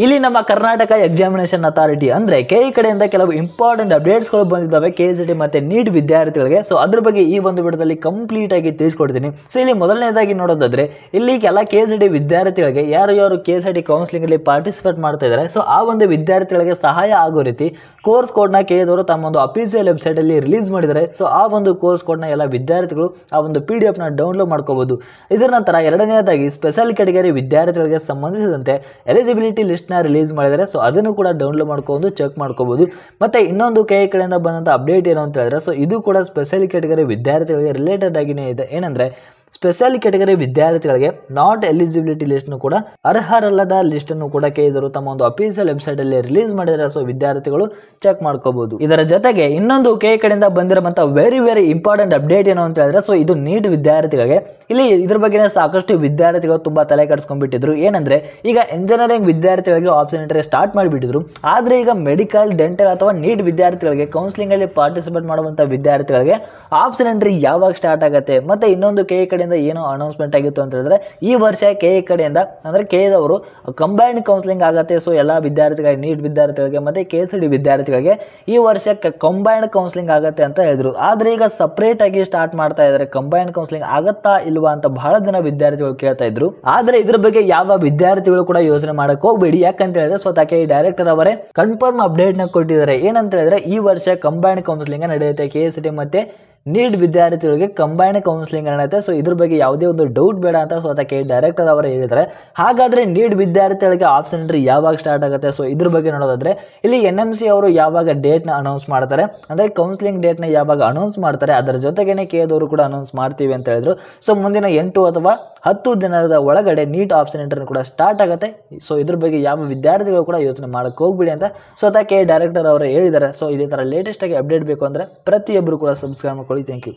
ಇಲ್ಲಿ ನಮ್ಮ Karnataka examination authority ಅಂದ್ರೆ ಕೆಇ ಕಡೆಯಿಂದ ಕೆಲವು ಇಂಪಾರ್ಟೆಂಟ್ ಅಪ್ಡೇಟ್ಸ್ಗಳು ಬಂದಿದ್ದಾವೆ ಕೆಸಿಟಿ ಮತ್ತೆ ನೀಟ್ ವಿದ್ಯಾರ್ಥಿಗಳಿಗೆ. ಸೊ ಅದ್ರ ಬಗ್ಗೆ ಈ ಒಂದು ವಿಡಿಯೋದಲ್ಲಿ ಕಂಪ್ಲೀಟ್ ಆಗಿ ತಿಳಿಸ್ಕೊಡ್ತೀನಿ. ಸೊ ಇಲ್ಲಿ ಮೊದಲನೇದಾಗಿ ನೋಡೋದಾದ್ರೆ ಇಲ್ಲಿ ಕೆಲ ಕೆಸಿಟಿ ವಿದ್ಯಾರ್ಥಿಗಳಿಗೆ ಯಾರು ಕೆಸಿಟಿ ಕೌನ್ಸಿಲಿಂಗ್ ಅಲ್ಲಿ ಪಾರ್ಟಿಸಿಪೇಟ್ ಮಾಡ್ತಾ ಇದ್ದಾರೆ, ಸೊ ಆ ಒಂದು ವಿದ್ಯಾರ್ಥಿಗಳಿಗೆ ಸಹಾಯ ಆಗೋ ರೀತಿ ಕೋರ್ಸ್ ಕೋಡ್ ನ ಕೆಇದವರು ತಮ್ಮ ಒಂದು ಅಫಿಷಿಯಲ್ ವೆಬ್ಸೈಟ್ ಅಲ್ಲಿ ರಿಲೀಸ್ ಮಾಡಿದ್ದಾರೆ. ಸೊ ಆ ಒಂದು ಕೋರ್ಸ್ ಕೋಡ್ ನ ಎಲ್ಲ ವಿದ್ಯಾರ್ಥಿಗಳು ಆ ಒಂದು PDF ನ ಡೌನ್ಲೋಡ್ ಮಾಡ್ಕೋಬಹುದು. ಇದರ ನಂತರ ಎರಡನೇದಾಗಿ ಸ್ಪೆಷಲ್ ಕ್ಯಾಟಗರಿ ವಿದ್ಯಾರ್ಥಿಗಳಿಗೆ ಸಂಬಂಧಿಸಿದಂತೆ ಎಲಿಜಿಬಿಲಿಟಿ ಲಿಸ್ಟ್ ರಿಲೀಸ್ ಮಾಡಿದರೆ, ಸೊ ಅದನ್ನು ಕೂಡ ಡೌನ್ಲೋಡ್ ಮಾಡ್ಕೊಂಡು ಚೆಕ್ ಮಾಡ್ಕೋಬಹುದು. ಮತ್ತೆ ಇನ್ನೊಂದು ಕೆಇ ಕಡೆಯಿಂದ ಬಂದಂತ ಅಪ್ಡೇಟ್ ಏನು ಅಂತ ಹೇಳಿದ್ರೆ, ಸೊ ಇದು ಕೂಡ ಸ್ಪೆಷಲ್ ಕ್ಯಾಟಗರಿ ವಿದ್ಯಾರ್ಥಿಗಳಿಗೆ ರಿಲೇಟೆಡ್ ಆಗಿನೇ ಇದೆ. ಏನಂದ್ರೆ ಸ್ಪೆಷಲ್ ಕ್ಯಾಟಗರಿ ವಿದ್ಯಾರ್ಥಿಗಳಿಗೆ ನಾಟ್ ಎಲಿಜಿಬಿಲಿಟಿ ಲಿಸ್ಟ್ ಕೂಡ ಅರ್ಹರಲ್ಲದ ಲಿಸ್ಟ್ ಅನ್ನು ಕೂಡ ಕೆಇದರು ತಮ್ಮ ಒಂದು ಅಫಿಷಿಯಲ್ ವೆಬ್ಸೈಟ್ ಅಲ್ಲಿ ರಿಲೀಸ್ ಮಾಡಿದರೆ, ಸೊ ವಿದ್ಯಾರ್ಥಿಗಳು ಚೆಕ್ ಮಾಡ್ಕೋಬಹುದು. ಇದರ ಜೊತೆಗೆ ಇನ್ನೊಂದು ಕೆಇ ಕಡೆಯಿಂದ ಬಂದಿರುವಂತಹ ವೆರಿ ಇಂಪಾರ್ಟೆಂಟ್ ಅಪ್ಡೇಟ್ ಏನು ಅಂತ ಹೇಳಿದ್ರೆ, ಸೊ ಇದು ನೀಟ್ ವಿದ್ಯಾರ್ಥಿಗಳಿಗೆ ಇಲ್ಲಿ ಇದ್ರ ಬಗ್ಗೆ ಸಾಕಷ್ಟು ವಿದ್ಯಾರ್ಥಿಗಳು ತುಂಬಾ ತಲೆ ಕೆಡಿಸ್ಕೊಂಡ್ಬಿಟ್ಟಿದ್ರು. ಏನಂದ್ರೆ ಈಗ ಇಂಜಿನಿಯರಿಂಗ್ ವಿದ್ಯಾರ್ಥಿಗಳಿಗೆ ಆಪ್ಷನ್ ಎಂಟ್ರಿ ಸ್ಟಾರ್ಟ್ ಮಾಡಿಬಿಟ್ಟಿದ್ರು, ಆದ್ರೆ ಈಗ ಮೆಡಿಕಲ್, ಡೆಂಟಲ್ ಅಥವಾ ನೀಟ್ ವಿದ್ಯಾರ್ಥಿಗಳಿಗೆ ಕೌನ್ಸಿಲಿಂಗ್ ಅಲ್ಲಿ ಪಾರ್ಟಿಸಿಪೇಟ್ ಮಾಡುವಂತಹ ವಿದ್ಯಾರ್ಥಿಗಳಿಗೆ ಆಪ್ಷನ್ ಎಂಟ್ರಿ ಯಾವಾಗ ಸ್ಟಾರ್ಟ್ ಆಗುತ್ತೆ, ಮತ್ತೆ ಇನ್ನೊಂದು ಕೆಇ ಕಡೆಯಿಂದ ಏನು ಅನೌನ್ಸ್ಮೆಂಟ್ ಆಗಿತ್ತು ಅಂತ ಹೇಳಿದ್ರೆ ಈ ವರ್ಷ ಕೆಇ ಕಡೆಯಿಂದ ಅಂದ್ರೆ ಕೆಇದವರು ಕಂಬೈನ್ಡ್ ಕೌನ್ಸಿಲಿಂಗ್ ಆಗತ್ತೆ. ಸೊ ಎಲ್ಲಾ ವಿದ್ಯಾರ್ಥಿಗಳಿಗೆ, ನೀಟ್ ವಿದ್ಯಾರ್ಥಿಗಳಿಗೆ ಮತ್ತೆ ಕೆಸಿಡಿ ವಿದ್ಯಾರ್ಥಿಗಳಿಗೆ ಈ ವರ್ಷ ಕಂಬೈನ್ಡ್ ಕೌನ್ಸಿಲಿಂಗ್ ಆಗತ್ತೆ ಅಂತ ಹೇಳಿದ್ರು. ಆದ್ರೆ ಈಗ ಸಪರೇಟ್ ಆಗಿ ಸ್ಟಾರ್ಟ್ ಮಾಡ್ತಾ ಇದ್ದಾರೆ. ಕಂಬೈನ್ಡ್ ಕೌನ್ಸಿಲಿಂಗ್ ಆಗತ್ತಾ ಇಲ್ವಾ ಅಂತ ಬಹಳ ಜನ ವಿದ್ಯಾರ್ಥಿಗಳು ಕೇಳ್ತಾ ಇದ್ರು. ಆದ್ರೆ ಇದ್ರ ಬಗ್ಗೆ ಯಾವ ವಿದ್ಯಾರ್ಥಿಗಳು ಕೂಡ ಯೋಚನೆ ಮಾಡಕ್ ಹೋಗ್ಬೇಡಿ. ಯಾಕಂತ ಹೇಳಿದ್ರೆ ಸ್ವತಃ ಕೆಇ ಡೈರೆಕ್ಟರ್ ಅವರೇ ಕನ್ಫರ್ಮ್ ಅಪ್ಡೇಟ್ ನ ಕೊಟ್ಟಿದ್ದಾರೆ. ಏನಂತ ಹೇಳಿದ್ರೆ ಈ ವರ್ಷ ಕಂಬೈನ್ಡ್ ಕೌನ್ಸಿಲಿಂಗ್ ನಡೆಯುತ್ತೆ. ಕೆಸಿಡಿ ಮತ್ತೆ ನೀಟ್ ವಿದ್ಯಾರ್ಥಿಗಳಿಗೆ ಕಂಬೈನ್ಡ್ ಕೌನ್ಸಿಲಿಂಗ್ ನಡೆಯುತ್ತೆ. ಸೊ ಇದ್ರ ಬಗ್ಗೆ ಯಾವುದೇ ಒಂದು ಡೌಟ್ ಬೇಡ ಅಂತ ಸ್ವತಃ ಕೆಇ ಡೈರೆಕ್ಟರ್ ಅವರು ಹೇಳಿದ್ದಾರೆ. ಹಾಗಾದ್ರೆ ನೀಟ್ ವಿದ್ಯಾರ್ಥಿಗಳಿಗೆ ಆಪ್ಷನ್ ಎಂಟ್ರಿ ಯಾವಾಗ ಸ್ಟಾರ್ಟ್ ಆಗುತ್ತೆ, ಸೊ ಇದ್ರ ಬಗ್ಗೆ ನೋಡೋದಾದ್ರೆ ಇಲ್ಲಿ NMC ಅವರು ಯಾವಾಗ ಡೇಟ್ ನ ಅನೌನ್ಸ್ ಮಾಡ್ತಾರೆ ಅಂದ್ರೆ ಕೌನ್ಸಿಲಿಂಗ್ ಡೇಟ್ ನ ಯಾವಾಗ ಅನೌನ್ಸ್ ಮಾಡ್ತಾರೆ, ಅದರ ಜೊತೆಗೇನೆ ಕೆಇದವರು ಕೂಡ ಅನೌನ್ಸ್ ಮಾಡ್ತೀವಿ ಅಂತ ಹೇಳಿದ್ರು. ಸೊ ಮುಂದಿನ 8 ಅಥವಾ 10 ದಿನದ ಒಳಗಡೆ ನೀಟ್ ಆಪ್ಷನ್ ಎಂಟ್ರಿ ಕೂಡ ಸ್ಟಾರ್ಟ್ ಆಗುತ್ತೆ. ಸೊ ಇದ್ರ ಬಗ್ಗೆ ಯಾವ ವಿದ್ಯಾರ್ಥಿಗಳು ಕೂಡ ಯೋಚನೆ ಮಾಡಕ್ ಹೋಗ್ಬಿಡಿ ಅಂತ ಸ್ವತಃ ಕೆಇ ಡೈರೆಕ್ಟರ್ ಅವರು ಹೇಳಿದ್ದಾರೆ. ಸೊ ಇದೇ ತರ ಲೇಟೆಸ್ಟ್ ಆಗಿ ಅಪ್ಡೇಟ್ ಬೇಕು ಅಂದ್ರೆ ಪ್ರತಿಯೊಬ್ಬರು ಕೂಡ ಸಬ್ಸ್ಕ್ರೈಬ್ ಮಾಡ್ಕೊಳ್ಳಿ. Thank you.